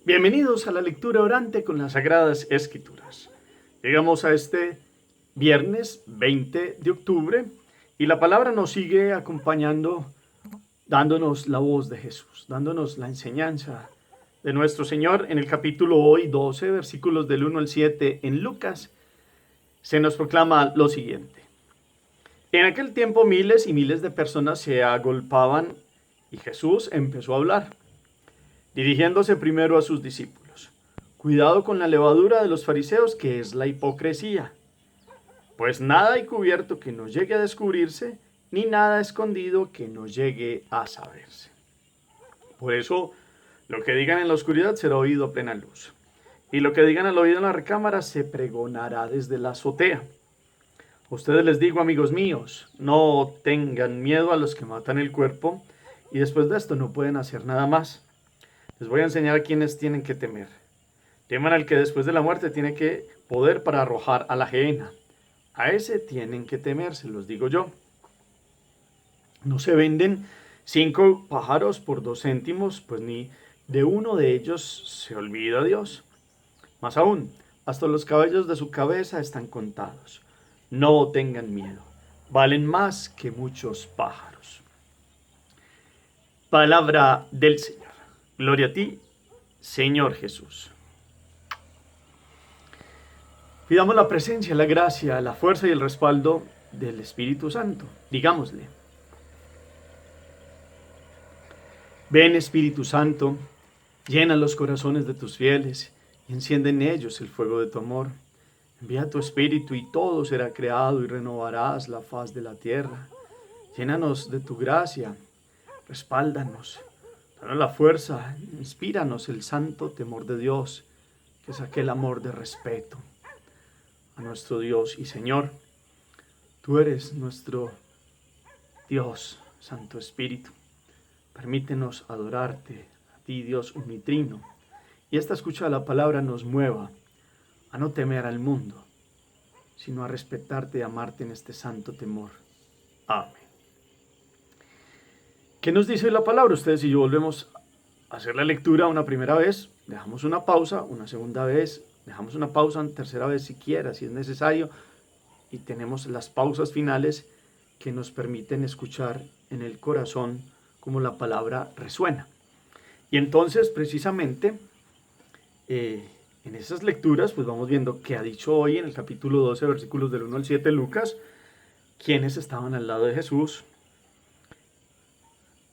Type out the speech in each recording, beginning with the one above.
Bienvenidos a la lectura orante con las Sagradas Escrituras. Llegamos a este viernes 20 de octubre y la palabra nos sigue acompañando, dándonos la voz de Jesús, dándonos la enseñanza de nuestro Señor. En el capítulo hoy 12, versículos del 1 al 7 en Lucas, se nos proclama lo siguiente. En aquel tiempo miles y miles de personas se agolpaban y Jesús empezó a hablar, dirigiéndose primero a sus discípulos. Cuidado con la levadura de los fariseos, que es la hipocresía. Pues nada hay cubierto que no llegue a descubrirse, ni nada escondido que no llegue a saberse. Por eso, lo que digan en la oscuridad será oído a plena luz. Y lo que digan al oído en la recámara se pregonará desde la azotea. A ustedes les digo, amigos míos, no tengan miedo a los que matan el cuerpo, y después de esto no pueden hacer nada más. Les voy a enseñar a quienes tienen que temer. Teman al que después de la muerte tiene que poder para arrojar a la gehenna. A ese tienen que temer, se los digo yo. No se venden 5 pájaros por 2 céntimos, pues ni de uno de ellos se olvida Dios. Más aún, hasta los cabellos de su cabeza están contados. No tengan miedo, valen más que muchos pájaros. Palabra del Señor. Gloria a ti, Señor Jesús. Pidamos la presencia, la gracia, la fuerza y el respaldo del Espíritu Santo. Digámosle: ven, Espíritu Santo, llena los corazones de tus fieles y enciende en ellos el fuego de tu amor. Envía tu Espíritu y todo será creado y renovarás la faz de la tierra. Llénanos de tu gracia, respáldanos. Danos la fuerza, inspíranos el santo temor de Dios, que es aquel amor de respeto a nuestro Dios y Señor. Tú eres nuestro Dios, Santo Espíritu. Permítenos adorarte, a ti, Dios unitrino, y esta escucha de la palabra nos mueva a no temer al mundo, sino a respetarte y amarte en este santo temor. Amén. ¿Qué nos dice la palabra? Ustedes y yo volvemos a hacer la lectura una primera vez, dejamos una pausa, una segunda vez, dejamos una pausa, una tercera vez si quiera, si es necesario, y tenemos las pausas finales que nos permiten escuchar en el corazón cómo la palabra resuena. Y entonces, precisamente, en esas lecturas, pues vamos viendo que ha dicho hoy en el capítulo 12, versículos del 1 al 7, Lucas, quienes estaban al lado de Jesús.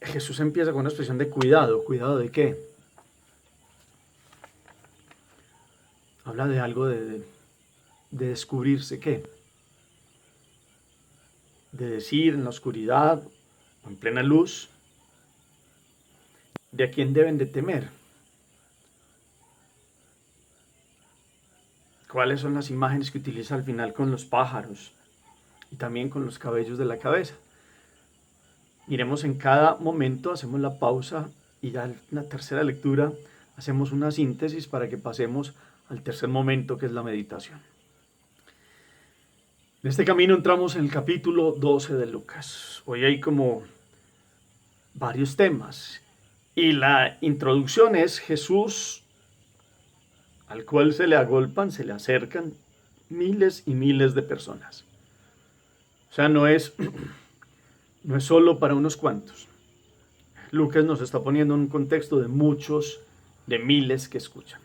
Jesús empieza con una expresión de cuidado. ¿Cuidado de qué? Habla de algo de descubrirse qué. De decir en la oscuridad o en plena luz, de a quién deben de temer. ¿Cuáles son las imágenes que utiliza al final con los pájaros y también con los cabellos de la cabeza? Miremos en cada momento, hacemos la pausa y ya en la tercera lectura hacemos una síntesis para que pasemos al tercer momento, que es la meditación. En este camino entramos en el capítulo 12 de Lucas. Hoy hay como varios temas y la introducción es Jesús, al cual se le agolpan, se le acercan miles y miles de personas. O sea, no es solo para unos cuantos. Lucas nos está poniendo en un contexto de muchos, de miles que escuchan.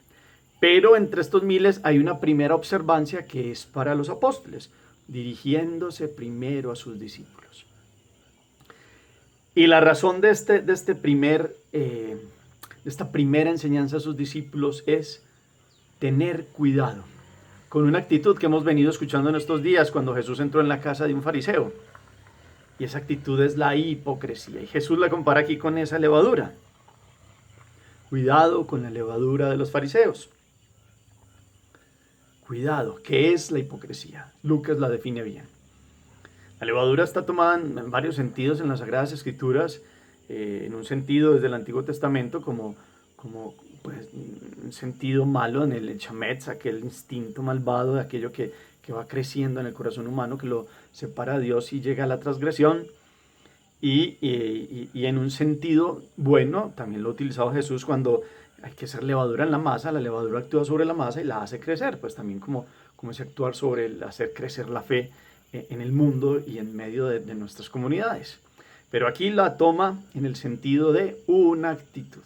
Pero entre estos miles hay una primera observancia que es para los apóstoles, dirigiéndose primero a sus discípulos. Y la razón de esta primera enseñanza a sus discípulos es tener cuidado, con una actitud que hemos venido escuchando en estos días cuando Jesús entró en la casa de un fariseo. Y esa actitud es la hipocresía. Y Jesús la compara aquí con esa levadura. Cuidado con la levadura de los fariseos. Cuidado, ¿qué es la hipocresía? Lucas la define bien. La levadura está tomada en varios sentidos en las Sagradas Escrituras. En un sentido desde el Antiguo Testamento como pues, un sentido malo en el chametz, aquel instinto malvado de aquello que va creciendo en el corazón humano, que lo separa de Dios y llega a la transgresión. y en un sentido bueno, también lo ha utilizado Jesús cuando hay que hacer levadura en la masa, la levadura actúa sobre la masa y la hace crecer, pues también como ese actuar sobre el hacer crecer la fe en el mundo y en medio de nuestras comunidades. Pero aquí la toma en el sentido de una actitud.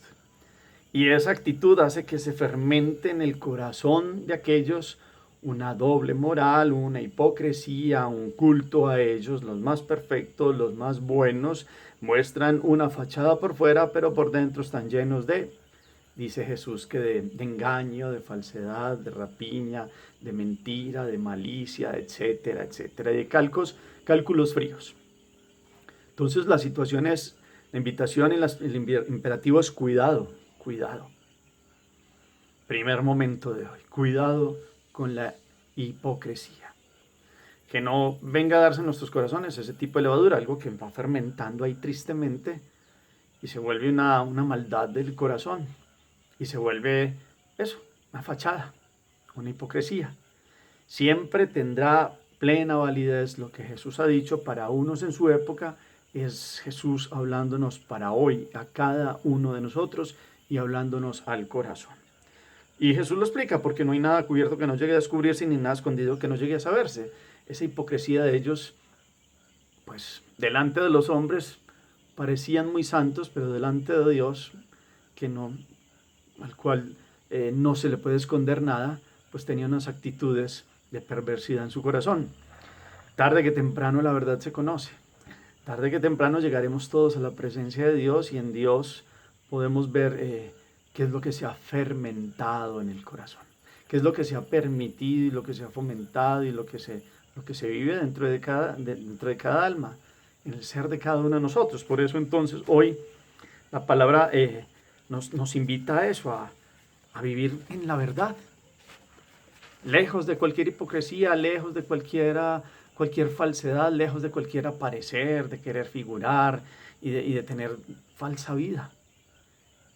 Y esa actitud hace que se fermente en el corazón de aquellos una doble moral, una hipocresía, un culto a ellos, los más perfectos, los más buenos, muestran una fachada por fuera, pero por dentro están llenos de, dice Jesús, que de engaño, de falsedad, de rapiña, de mentira, de malicia, etcétera, etcétera, de cálculos fríos. Entonces la situación es, la invitación y el imperativo es cuidado, cuidado. Primer momento de hoy, cuidado con la hipocresía. Que no venga a darse en nuestros corazones ese tipo de levadura, algo que va fermentando ahí tristemente y se vuelve una maldad del corazón y se vuelve eso, una fachada, una hipocresía. Siempre tendrá plena validez lo que Jesús ha dicho para unos en su época, es Jesús hablándonos para hoy a cada uno de nosotros y hablándonos al corazón. Y Jesús lo explica, porque no hay nada cubierto que no llegue a descubrirse, ni nada escondido que no llegue a saberse. Esa hipocresía de ellos, pues delante de los hombres parecían muy santos, pero delante de Dios, que no, al cual no se le puede esconder nada, pues tenían unas actitudes de perversidad en su corazón. Tarde que temprano la verdad se conoce. Tarde que temprano llegaremos todos a la presencia de Dios y en Dios podemos ver qué es lo que se ha fermentado en el corazón, qué es lo que se ha permitido y lo que se ha fomentado y lo que se vive dentro de cada alma, en el ser de cada uno de nosotros. Por eso entonces hoy la palabra nos invita a eso, a vivir en la verdad, lejos de cualquier hipocresía, lejos de cualquier falsedad, lejos de cualquier aparecer, de querer figurar y de tener falsa vida.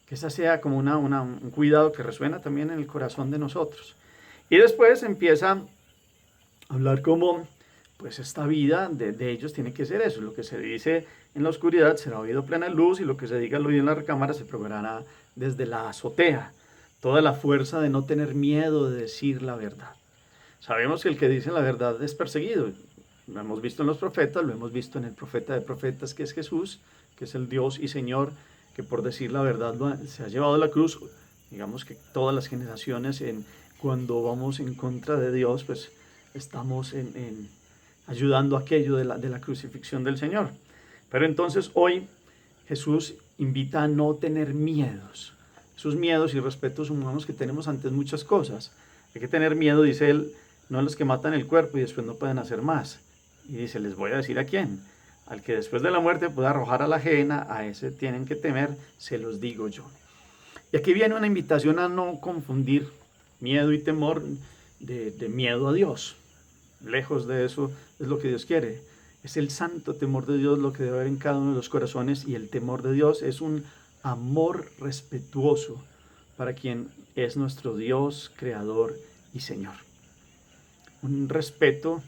Que esa sea como un cuidado que resuena también en el corazón de nosotros. Y después empieza a hablar como, pues esta vida de ellos tiene que ser eso. Lo que se dice en la oscuridad será oído plena luz y lo que se diga al oído en la recámara se propagará desde la azotea. Toda la fuerza de no tener miedo de decir la verdad. Sabemos que el que dice la verdad es perseguido. Lo hemos visto en los profetas, lo hemos visto en el profeta de profetas que es Jesús, que es el Dios y Señor, que por decir la verdad se ha llevado a la cruz. Digamos que todas las generaciones, cuando vamos en contra de Dios, pues estamos ayudando a aquello de la crucifixión del Señor. Pero entonces hoy Jesús invita a no tener miedos. Esos miedos y respetos humanos que tenemos ante muchas cosas. Hay que tener miedo, dice él, no a los que matan el cuerpo y después no pueden hacer más. Y dice, les voy a decir a quién. Al que después de la muerte pueda arrojar a la ajena, a ese tienen que temer, se los digo yo. Y aquí viene una invitación a no confundir miedo y temor de miedo a Dios. Lejos de eso es lo que Dios quiere. Es el santo temor de Dios lo que debe haber en cada uno de los corazones, y el temor de Dios es un amor respetuoso para quien es nuestro Dios, Creador y Señor. Un respeto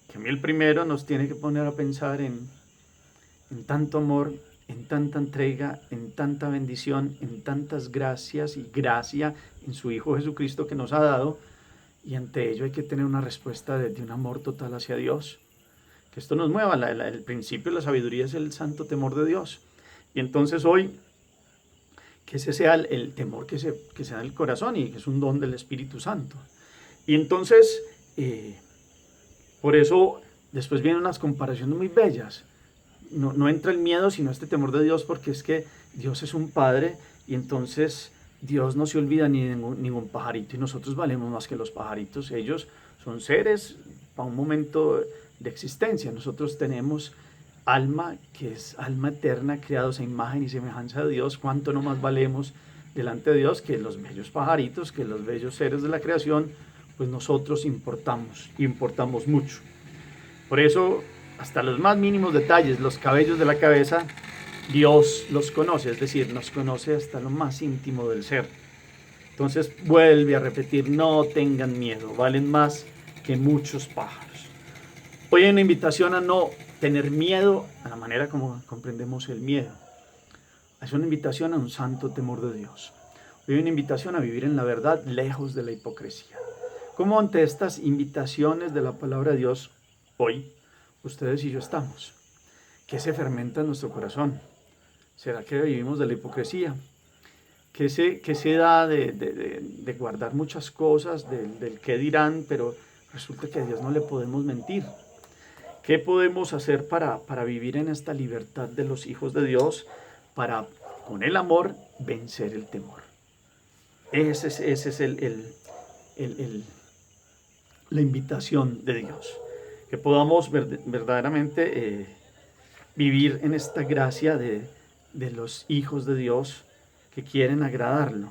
que a mí el primero nos tiene que poner a pensar en tanto amor, en tanta entrega, en tanta bendición, en tantas gracias y gracia en su Hijo Jesucristo que nos ha dado, y ante ello hay que tener una respuesta de un amor total hacia Dios. Que esto nos mueva, el principio de la sabiduría es el santo temor de Dios. Y entonces hoy, que ese sea el temor que se da en el corazón y que es un don del Espíritu Santo. Y entonces, por eso después vienen unas comparaciones muy bellas. No entra el miedo, sino este temor de Dios, porque es que Dios es un Padre y entonces Dios no se olvida ni de ningún pajarito y nosotros valemos más que los pajaritos. Ellos son seres para un momento de existencia. Nosotros tenemos alma, que es alma eterna, creados a imagen y semejanza de Dios. ¿Cuánto no más valemos delante de Dios que los bellos pajaritos, que los bellos seres de la creación? Pues nosotros importamos mucho. Por eso, hasta los más mínimos detalles, los cabellos de la cabeza, Dios los conoce, es decir, nos conoce hasta lo más íntimo del ser. Entonces vuelve a repetir, no tengan miedo, valen más que muchos pájaros. Hoy hay una invitación a no tener miedo a la manera como comprendemos el miedo. Es una invitación a un santo temor de Dios. Hoy hay una invitación a vivir en la verdad, lejos de la hipocresía. ¿Cómo ante estas invitaciones de la palabra de Dios hoy ustedes y yo estamos? ¿Qué se fermenta en nuestro corazón? ¿Será que vivimos de la hipocresía? ¿Qué se da de guardar muchas cosas, del qué dirán, pero resulta que a Dios no le podemos mentir? ¿Qué podemos hacer para vivir en esta libertad de los hijos de Dios, para con el amor vencer el temor? Ese es la invitación de Dios, que podamos verdaderamente vivir en esta gracia de los hijos de Dios que quieren agradarlo,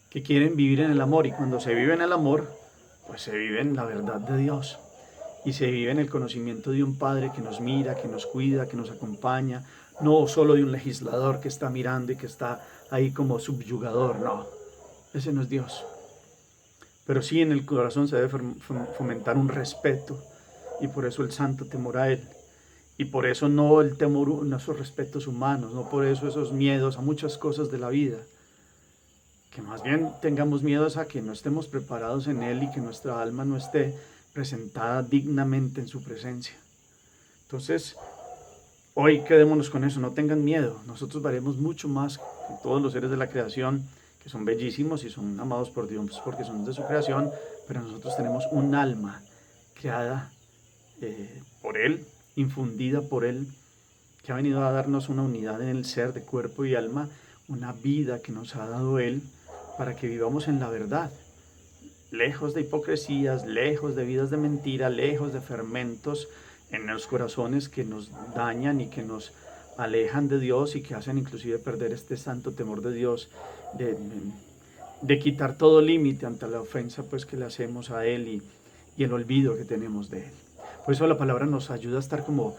que quieren vivir en el amor, y cuando se vive en el amor, pues se vive en la verdad de Dios, y se vive en el conocimiento de un Padre que nos mira, que nos cuida, que nos acompaña, no solo de un legislador que está mirando y que está ahí como subyugador, no, ese no es Dios. Pero sí en el corazón se debe fomentar un respeto, y por eso el santo temor a Él. Y por eso no el temor, no esos respetos humanos, no por eso esos miedos a muchas cosas de la vida. Que más bien tengamos miedos a que no estemos preparados en Él y que nuestra alma no esté presentada dignamente en su presencia. Entonces, hoy quedémonos con eso, no tengan miedo. Nosotros valemos mucho más que todos los seres de la creación, que son bellísimos y son amados por Dios porque son de su creación, pero nosotros tenemos un alma creada por Él, infundida por Él, que ha venido a darnos una unidad en el ser de cuerpo y alma, una vida que nos ha dado Él para que vivamos en la verdad, lejos de hipocresías, lejos de vidas de mentira, lejos de fermentos en los corazones que nos dañan y que nos alejan de Dios y que hacen inclusive perder este santo temor de Dios, de quitar todo límite ante la ofensa pues que le hacemos a Él y el olvido que tenemos de Él. Por eso la palabra nos ayuda a estar como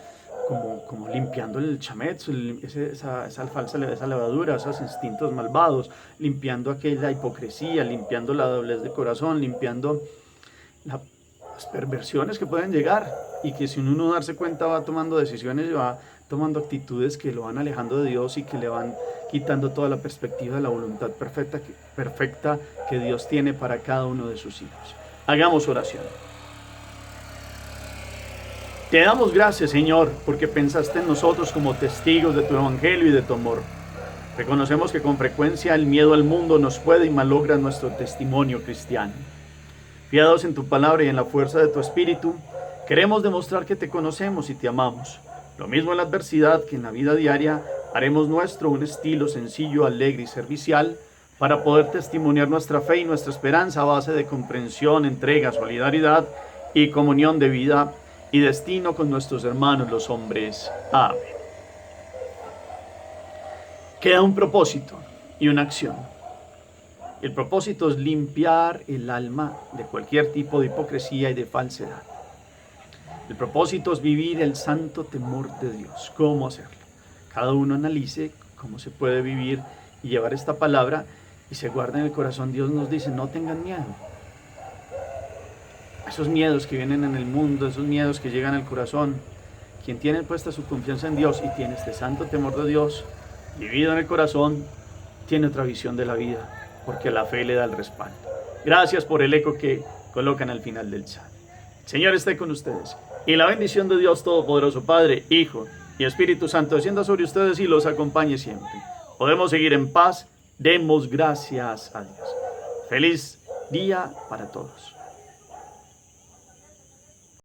limpiando el chametz, esa falsa levadura, esos instintos malvados, limpiando aquella hipocresía, limpiando la doblez de corazón, limpiando las perversiones que pueden llegar y que sin uno darse cuenta va tomando decisiones y va tomando actitudes que lo van alejando de Dios y que le van quitando toda la perspectiva de la voluntad perfecta que Dios tiene para cada uno de sus hijos. Hagamos oración. Te damos gracias, Señor, porque pensaste en nosotros como testigos de tu evangelio y de tu amor. Reconocemos que con frecuencia el miedo al mundo nos puede y malogra nuestro testimonio cristiano. Fiados en tu palabra y en la fuerza de tu espíritu, queremos demostrar que te conocemos y te amamos. Lo mismo en la adversidad que en la vida diaria, haremos nuestro un estilo sencillo, alegre y servicial para poder testimoniar nuestra fe y nuestra esperanza a base de comprensión, entrega, solidaridad y comunión de vida y destino con nuestros hermanos los hombres. Amén. Queda un propósito y una acción. El propósito es limpiar el alma de cualquier tipo de hipocresía y de falsedad. El propósito es vivir el santo temor de Dios. ¿Cómo hacerlo? Cada uno analice cómo se puede vivir y llevar esta palabra y se guarda en el corazón. Dios nos dice, no tengan miedo. Esos miedos que vienen en el mundo, esos miedos que llegan al corazón, quien tiene puesta su confianza en Dios y tiene este santo temor de Dios vivido en el corazón, tiene otra visión de la vida, porque la fe le da el respaldo. Gracias por el eco que colocan al final del chat. El Señor esté con ustedes y la bendición de Dios Todopoderoso, Padre, Hijo y Espíritu Santo descienda sobre ustedes y los acompañe siempre. Podemos seguir en paz, demos gracias a Dios. Feliz día para todos.